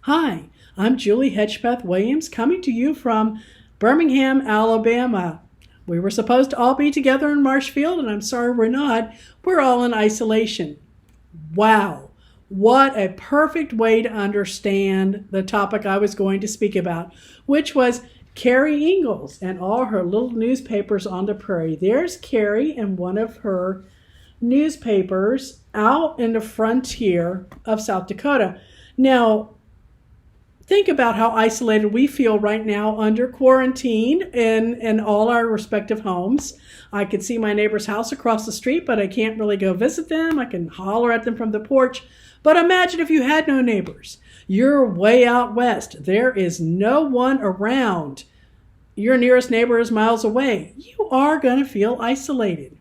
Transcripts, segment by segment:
Hi, I'm Julie Hedgepeth Williams coming to you from Birmingham, Alabama. We were supposed to all be together in Marshfield, and I'm sorry we're not. We're all in isolation. Wow, what a perfect way to understand the topic I was going to speak about, which was Carrie Ingalls and all her little newspapers on the prairie. There's Carrie and one of her newspapers out in the frontier of South Dakota. Now, think about how isolated we feel right now under quarantine in all our respective homes. I could see my neighbor's house across the street, but I can't really go visit them. I can holler at them from the porch. But imagine if you had no neighbors. You're way out west. There is no one around. Your nearest neighbor is miles away. You are going to feel isolated.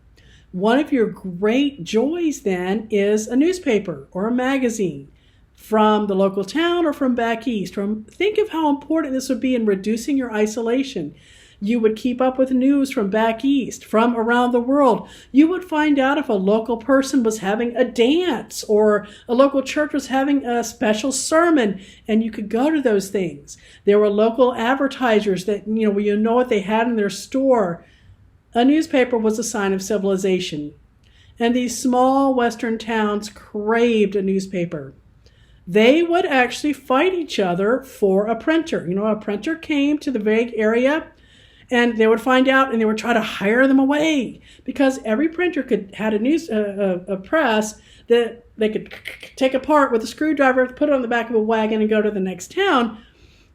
One of your great joys then is a newspaper or a magazine from the local town or from back east. Think of how important this would be in reducing your isolation. You would keep up with news from back east, from around the world. You would find out if a local person was having a dance or a local church was having a special sermon, and you could go to those things. There were local advertisers that, you know what they had in their store. A newspaper was a sign of civilization. And these small western towns craved a newspaper. They would actually fight each other for a printer. A printer came to the vague area, and they would find out, and they would try to hire them away because every printer had a press that they could take apart with a screwdriver, put it on the back of a wagon, and go to the next town.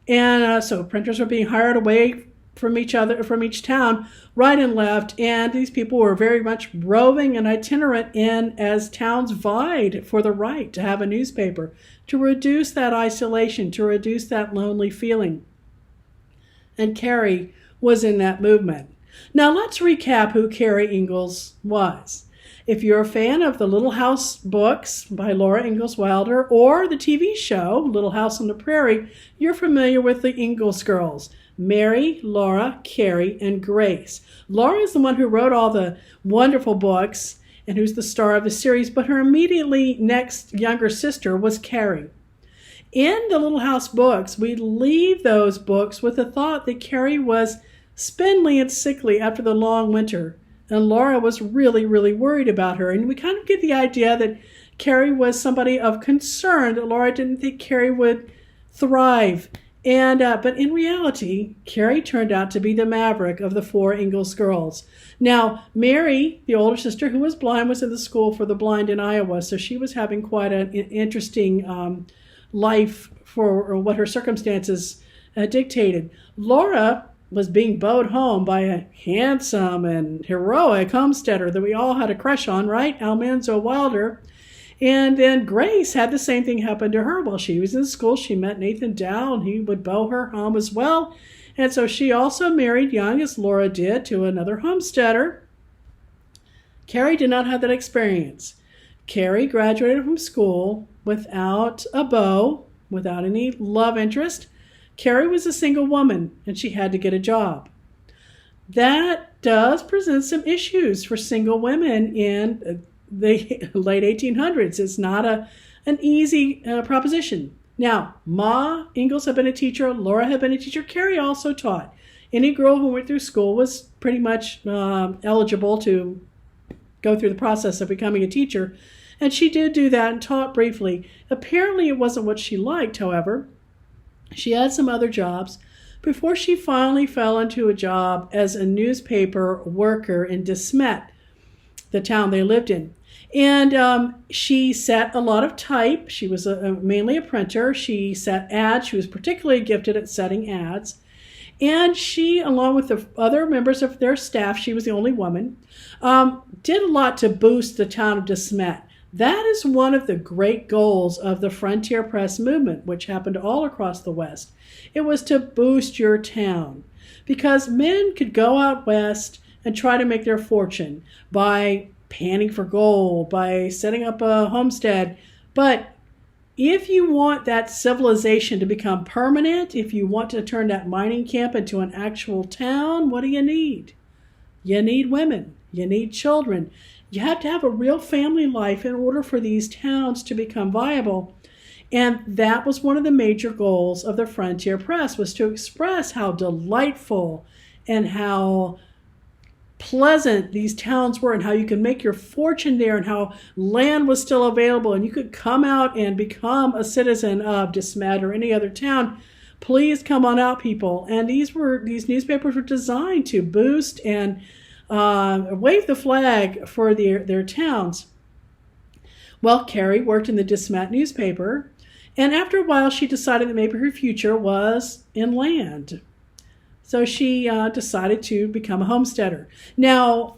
And so printers were being hired away from each town, right and left, and these people were very much roving and itinerant as towns vied for the right to have a newspaper, to reduce that isolation, to reduce that lonely feeling. And Carrie was in that movement. Now let's recap who Carrie Ingalls was. If you're a fan of the Little House books by Laura Ingalls Wilder or the TV show Little House on the Prairie, you're familiar with the Ingalls girls. Mary, Laura, Carrie, and Grace. Laura is the one who wrote all the wonderful books and who's the star of the series, but her immediately next younger sister was Carrie. In the Little House books, we leave those books with the thought that Carrie was spindly and sickly after the long winter, and Laura was really, really worried about her. And we kind of get the idea that Carrie was somebody of concern, that Laura didn't think Carrie would thrive. But in reality, Carrie turned out to be the maverick of the four Ingalls girls. Now, Mary, the older sister who was blind, was in the school for the blind in Iowa, so she was having quite an interesting life for what her circumstances dictated. Laura was being bowed home by a handsome and heroic homesteader that we all had a crush on, right? Almanzo Wilder. And then Grace had the same thing happen to her. While she was in school, she met Nathan Dow, and he would bow her home as well. And so she also married young, as Laura did, to another homesteader. Carrie did not have that experience. Carrie graduated from school without a beau, without any love interest. Carrie was a single woman, and she had to get a job. That does present some issues for single women in the late 1800s. It's not an easy proposition. Now, Ma Ingalls had been a teacher. Laura had been a teacher. Carrie also taught. Any girl who went through school was pretty much eligible to go through the process of becoming a teacher. And she did do that and taught briefly. Apparently it wasn't what she liked, however. She had some other jobs before she finally fell into a job as a newspaper worker in De Smet, the town they lived in. And she set a lot of type. She was mainly a printer. She set ads. She was particularly gifted at setting ads. And she, along with the other members of their staff, she was the only woman, did a lot to boost the town of De Smet. That is one of the great goals of the Frontier Press movement, which happened all across the West. It was to boost your town, because men could go out west and try to make their fortune by panning for gold, by setting up a homestead. But if you want that civilization to become permanent, if you want to turn that mining camp into an actual town, what do you need? You need women. You need children. You have to have a real family life in order for these towns to become viable. And that was one of the major goals of the Frontier Press, was to express how delightful and how pleasant these towns were, and how you could make your fortune there, and how land was still available, and you could come out and become a citizen of De Smet or any other town. Please come on out, people. And these newspapers were designed to boost and wave the flag for their towns. Well, Carrie worked in the De Smet newspaper, and after a while she decided that maybe her future was in land. So she decided to become a homesteader. Now,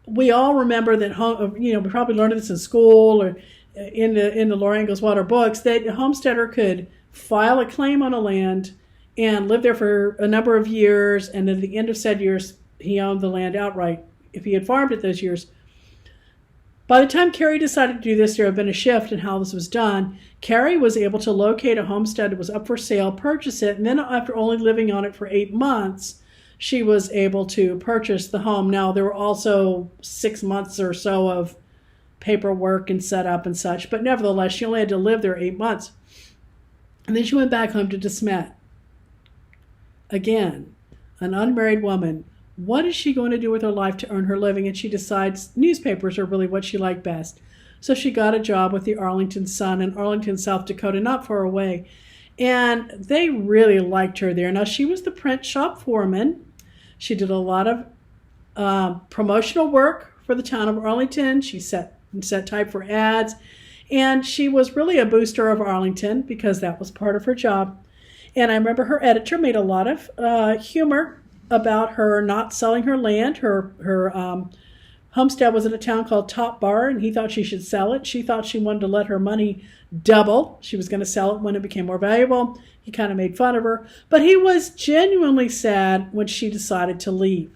we all remember that, we probably learned this in school or in the Laura Ingalls Wilder books, that a homesteader could file a claim on a land and live there for a number of years, and at the end of said years, he owned the land outright if he had farmed it those years. By the time Carrie decided to do this, there had been a shift in how this was done. Carrie was able to locate a homestead that was up for sale, purchase it, and then after only living on it for 8 months, she was able to purchase the home. Now, there were also 6 months or so of paperwork and setup and such, but nevertheless, she only had to live there 8 months. And then she went back home to De Smet. Again, an unmarried woman. What is she going to do with her life to earn her living? And she decides newspapers are really what she liked best. So she got a job with the Arlington Sun in Arlington, South Dakota, not far away. And they really liked her there. Now, she was the print shop foreman. She did a lot of promotional work for the town of Arlington. She set type for ads. And she was really a booster of Arlington because that was part of her job. And I remember her editor made a lot of humor about her not selling her land. Her homestead was in a town called Top Bar, and he thought she should sell it. She thought she wanted to let her money double. She was going to sell it when it became more valuable. He kind of made fun of her. But he was genuinely sad when she decided to leave.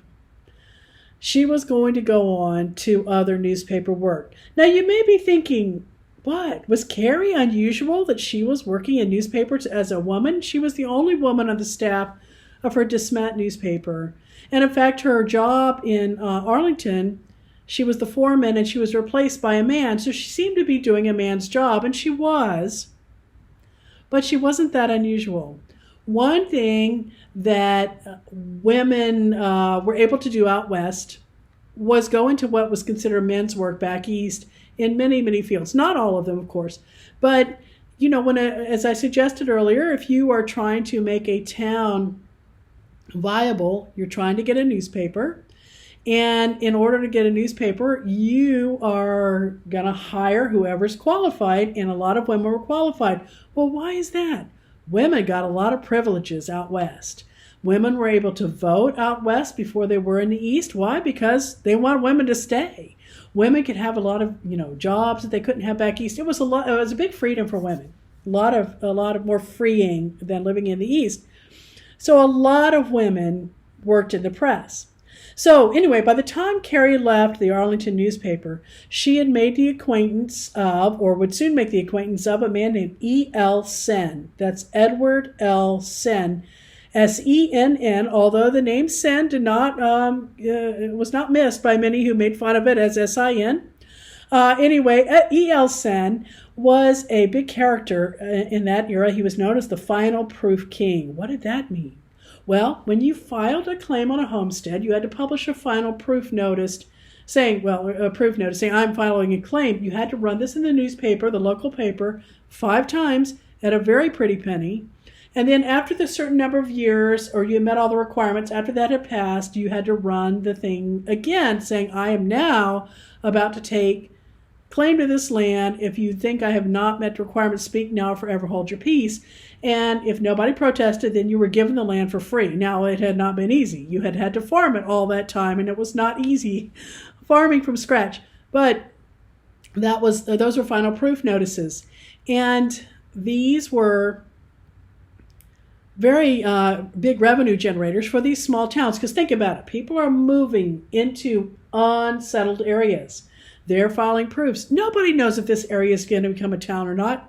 She was going to go on to other newspaper work. Now, you may be thinking, what? Was Carrie unusual that she was working in newspapers as a woman? She was the only woman on the staff of her De Smet newspaper. And in fact, her job in Arlington, she was the foreman and she was replaced by a man. So she seemed to be doing a man's job, and she was. But she wasn't that unusual. One thing that women were able to do out west was go into what was considered men's work back east in many, many fields. Not all of them, of course. But, as I suggested earlier, if you are trying to make a town viable, you're trying to get a newspaper. And in order to get a newspaper, you are going to hire whoever's qualified, and a lot of women were qualified. Well, why is that? Women got a lot of privileges out west. Women were able to vote out west before they were in the east. Why? Because they want women to stay. Women could have a lot of, jobs that they couldn't have back east. It was a big freedom for women. A lot of more freeing than living in the east. So a lot of women worked in the press. So anyway, by the time Carrie left the Arlington newspaper, she had made the acquaintance of, or would soon make the acquaintance of, a man named E.L. Senn. That's Edward L. Senn, S-E-N-N, although the name Senn was not missed by many who made fun of it as S-I-N. Anyway, E.L. Senn was a big character in that era. He was known as the Final Proof King. What did that mean? Well, when you filed a claim on a homestead, you had to publish a final proof notice saying, I'm filing a claim. You had to run this in the newspaper, the local paper, 5 times at a very pretty penny. And then after the certain number of years, or you met all the requirements, after that had passed, you had to run the thing again saying, I am now about to take claim to this land. If you think I have not met the requirements, speak now or forever hold your peace. And if nobody protested, then you were given the land for free. Now, it had not been easy. You had to farm it all that time, and it was not easy farming from scratch. But those were final proof notices. And these were very big revenue generators for these small towns. Because think about it. People are moving into unsettled areas. They're filing proofs. Nobody knows if this area is going to become a town or not.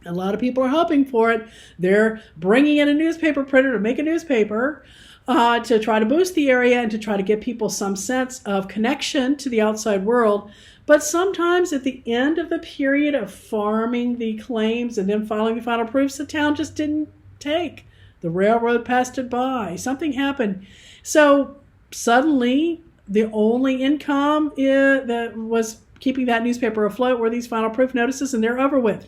A lot of people are hoping for it. They're bringing in a newspaper printer to make a newspaper to try to boost the area and to try to give people some sense of connection to the outside world. But sometimes at the end of the period of farming the claims and then filing the final proofs, the town just didn't take. The railroad passed it by. Something happened. So suddenly, the only income that was keeping that newspaper afloat were these final proof notices, and they're over with.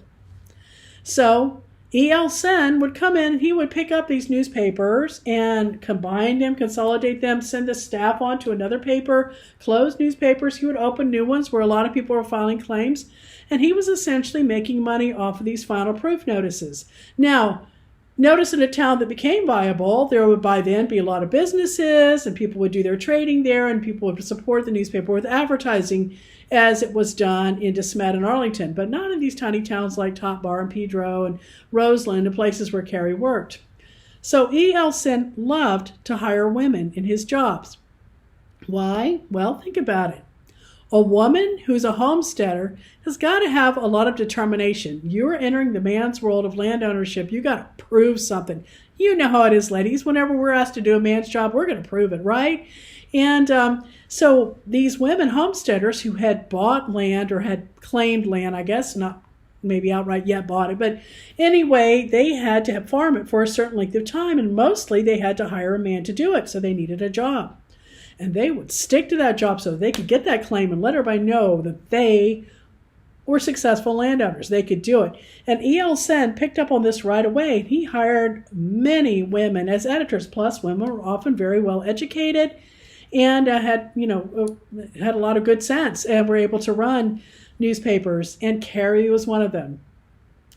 So E.L. Sen would come in and he would pick up these newspapers and combine them, consolidate them, send the staff on to another paper, close newspapers. He would open new ones where a lot of people were filing claims, and he was essentially making money off of these final proof notices. Now, notice in a town that became viable, there would by then be a lot of businesses, and people would do their trading there, and people would support the newspaper with advertising as it was done in DeSmet and Arlington, but not in these tiny towns like Top Bar and Pedro and Roseland, the places where Carrie worked. So E.L. Sen loved to hire women in his jobs. Why? Well, think about it. A woman who's a homesteader has got to have a lot of determination. You're entering the man's world of land ownership. You got to prove something. You know how it is, ladies. Whenever we're asked to do a man's job, we're going to prove it, right? And so these women homesteaders who had bought land or had claimed land, I guess, not maybe outright yet bought it, but anyway, they had to farm it for a certain length of time, and mostly they had to hire a man to do it, so they needed a job. And they would stick to that job so they could get that claim and let everybody know that they were successful landowners. They could do it. And E.L. Sen picked up on this right away. He hired many women as editors, plus women were often very well educated and had a lot of good sense and were able to run newspapers. And Carrie was one of them.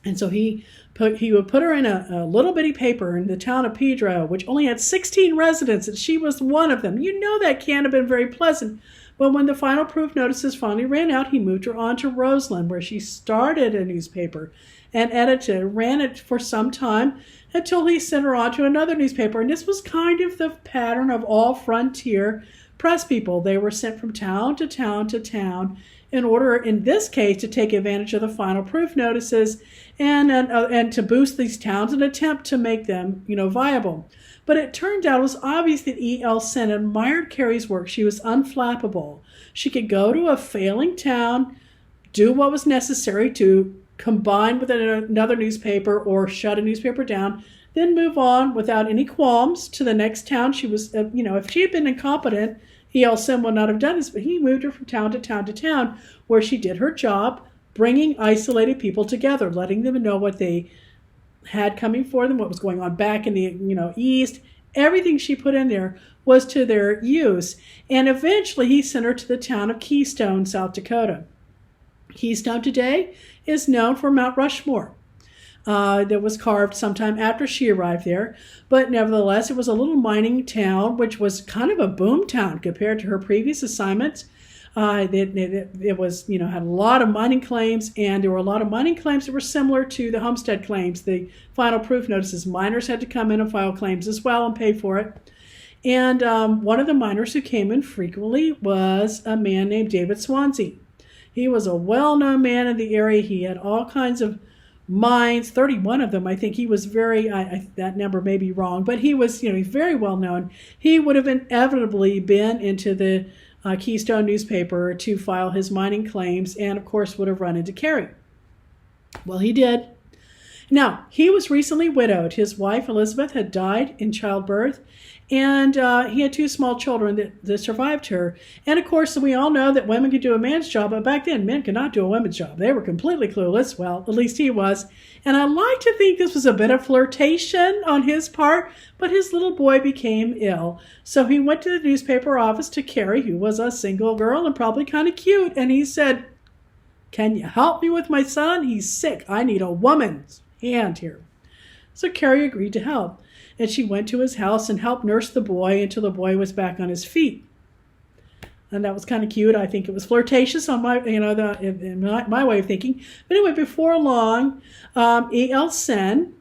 And so he would put her in a little bitty paper in the town of Pedro, which only had 16 residents, and she was one of them. You know that can't have been very pleasant. But when the final proof notices finally ran out, he moved her on to Roseland, where she started a newspaper and ran it for some time until he sent her on to another newspaper. And this was kind of the pattern of all frontier press people. They were sent from town to town to town in order, in this case, to take advantage of the final proof notices and to boost these towns and attempt to make them, viable. But it turned out it was obvious that E.L. Sen admired Carrie's work. She was unflappable. She could go to a failing town, do what was necessary to combine with another newspaper or shut a newspaper down, then move on without any qualms to the next town. She was, if she had been incompetent, E.L. Sen would not have done this, but he moved her from town to town to town where she did her job, bringing isolated people together, letting them know what they had coming for them, what was going on back in the east. Everything she put in there was to their use. And eventually he sent her to the town of Keystone, South Dakota. Keystone today is known for Mount Rushmore. That was carved sometime after she arrived there. But nevertheless, it was a little mining town, which was kind of a boom town compared to her previous assignments. It was, had a lot of mining claims, and there were a lot of mining claims that were similar to the homestead claims, the final proof notices. Miners had to come in and file claims as well and pay for it. And one of the miners who came in frequently was a man named David Swansea. He was a well-known man in the area. He had all kinds of mines, 31 of them. I think he was that number may be wrong, but he was, very well known. He would have inevitably been into the Keystone newspaper to file his mining claims, and of course would have run into Carrie. Well, he did. Now, he was recently widowed. His wife, Elizabeth, had died in childbirth, and he had two small children that survived her. And of course, we all know that women could do a man's job, but back then, men could not do a woman's job. They were completely clueless. Well, at least he was. And I like to think this was a bit of flirtation on his part, but his little boy became ill. So he went to the newspaper office to Carrie, who was a single girl and probably kind of cute, and he said, "Can you help me with my son? He's sick. I need a woman's hand here." So Carrie agreed to help, and she went to his house and helped nurse the boy until the boy was back on his feet. And that was kind of cute. I think it was flirtatious on my, in my way of thinking. But anyway, before long, E.L. Sen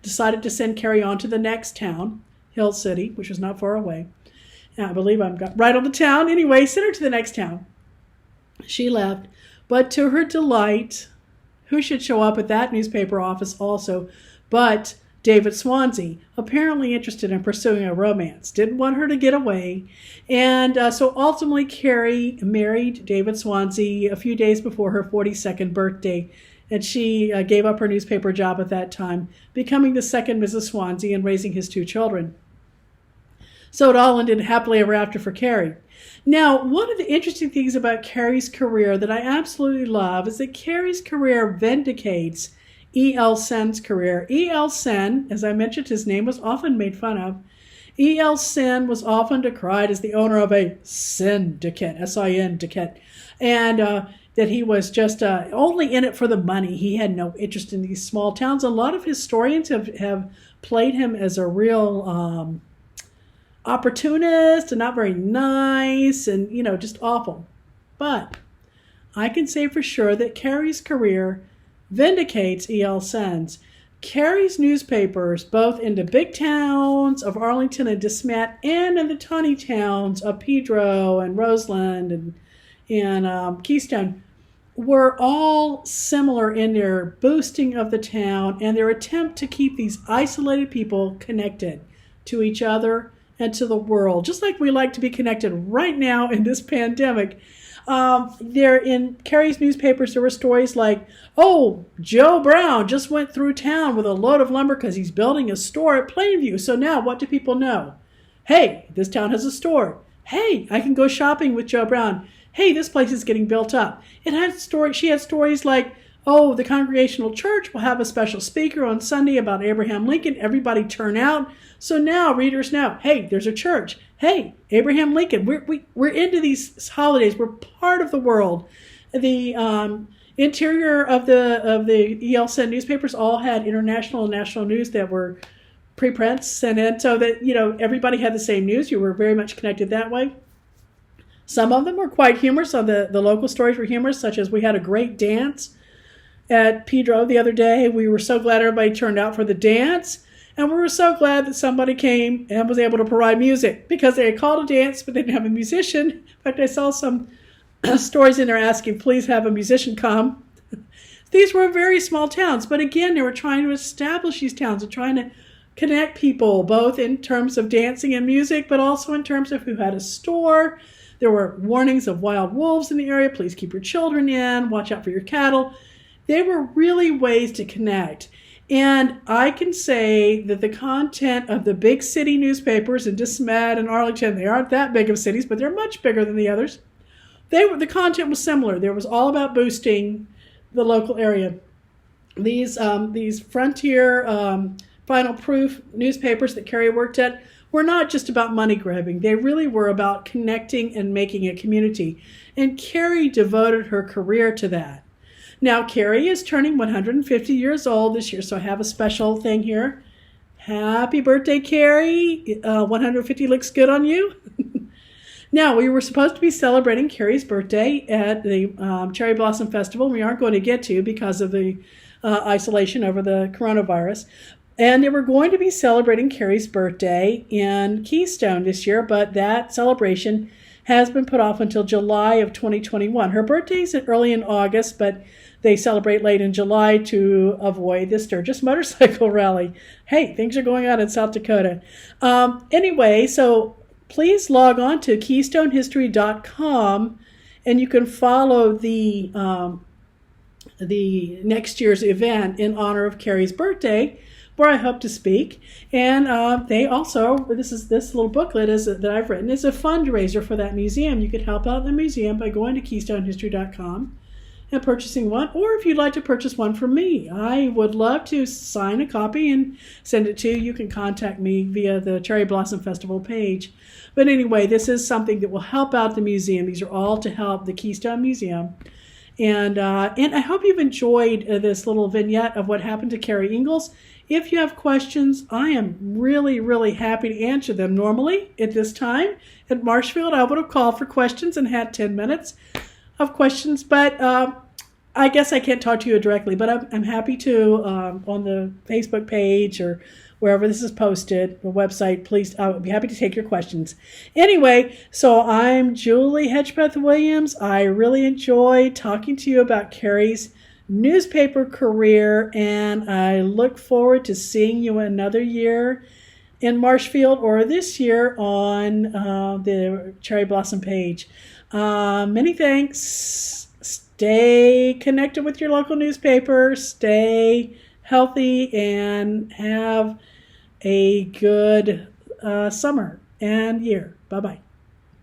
decided to send Carrie on to the next town, Hill City, which was not far away. And I believe I'm right on the town. Anyway, sent her to the next town. She left, but to her delight, who should show up at that newspaper office also but David Swansea, apparently interested in pursuing a romance, didn't want her to get away. And so ultimately Carrie married David Swansea a few days before her 42nd birthday. And she gave up her newspaper job at that time, becoming the second Mrs. Swansea and raising his 2 children. So it all ended happily ever after for Carrie. Now, one of the interesting things about Carrie's career that I absolutely love is that Carrie's career vindicates E.L. Sen's career. E.L. Sen, as I mentioned, his name was often made fun of. E.L. Sen was often decried as the owner of a syndicate, S-I-N-dicate, and that he was just only in it for the money. He had no interest in these small towns. A lot of historians have played him as a real opportunist and not very nice and, just awful. But I can say for sure that Carrie's career vindicates E.L. Sen's. Carrie's newspapers, both in the big towns of Arlington and DeSmet and in the tiny towns of Pedro and Roseland and Keystone, were all similar in their boosting of the town and their attempt to keep these isolated people connected to each other and to the world, just like we like to be connected right now in this pandemic. There in Carrie's newspapers, there were stories like, oh, Joe Brown just went through town with a load of lumber because he's building a store at Plainview. So now what do people know? Hey, this town has a store. Hey, I can go shopping with Joe Brown. Hey, this place is getting built up. She had stories like, oh, the Congregational Church will have a special speaker on Sunday about Abraham Lincoln. Everybody turn out. So now readers know, hey, there's a church. Hey, Abraham Lincoln. We're into these holidays. We're part of the world. The interior of the E.L. Sen newspapers all had international and national news that were preprints sent in so that everybody had the same news. You were very much connected that way. Some of them were quite humorous. So the local stories were humorous, such as we had a great dance at Pedro the other day. We were so glad everybody turned out for the dance. And we were so glad that somebody came and was able to provide music because they had called a dance, but they didn't have a musician. In fact, I saw some stories in there asking, please have a musician come. These were very small towns, but again, they were trying to establish these towns and trying to connect people, both in terms of dancing and music, but also in terms of who had a store. There were warnings of wild wolves in the area. Please keep your children in. Watch out for your cattle. They were really ways to connect. And I can say that the content of the big city newspapers in DeSmet and Arlington, they aren't that big of cities, but they're much bigger than the others. The content was similar. There was all about boosting the local area. These frontier Final Proof newspapers that Carrie worked at were not just about money grabbing. They really were about connecting and making a community. And Carrie devoted her career to that. Now, Carrie is turning 150 years old this year, so I have a special thing here. Happy birthday, Carrie. 150 looks good on you. Now, we were supposed to be celebrating Carrie's birthday at the Cherry Blossom Festival. We aren't going to get to because of the isolation over the coronavirus. And they were going to be celebrating Carrie's birthday in Keystone this year, but that celebration has been put off until July of 2021. Her birthday is early in August, but they celebrate late in July to avoid the Sturgis Motorcycle Rally. Hey, things are going on in South Dakota. Anyway, so please log on to KeystoneHistory.com and you can follow the next year's event in honor of Carrie's birthday, where I hope to speak. And they also, this little booklet that I've written is a fundraiser for that museum. You could help out the museum by going to KeystoneHistory.com and purchasing one, or if you'd like to purchase one from me, I would love to sign a copy and send it to you. You can contact me via the Cherry Blossom Festival page. But anyway, this is something that will help out the museum. These are all to help the Keystone Museum. And I hope you've enjoyed this little vignette of what happened to Carrie Ingalls. If you have questions, I am really, really happy to answer them. Normally, at this time, at Marshfield, I would have called for questions and had 10 minutes of questions, but I guess I can't talk to you directly, but I'm happy to on the Facebook page or wherever this is posted, the website, please, I would be happy to take your questions. Anyway, so I'm Julie Hedgepeth Williams. I really enjoy talking to you about Carrie's newspaper career, and I look forward to seeing you another year in Marshfield or this year on the Cherry Blossom page. Many thanks. Stay connected with your local newspaper. Stay healthy and have a good summer and year. Bye-bye.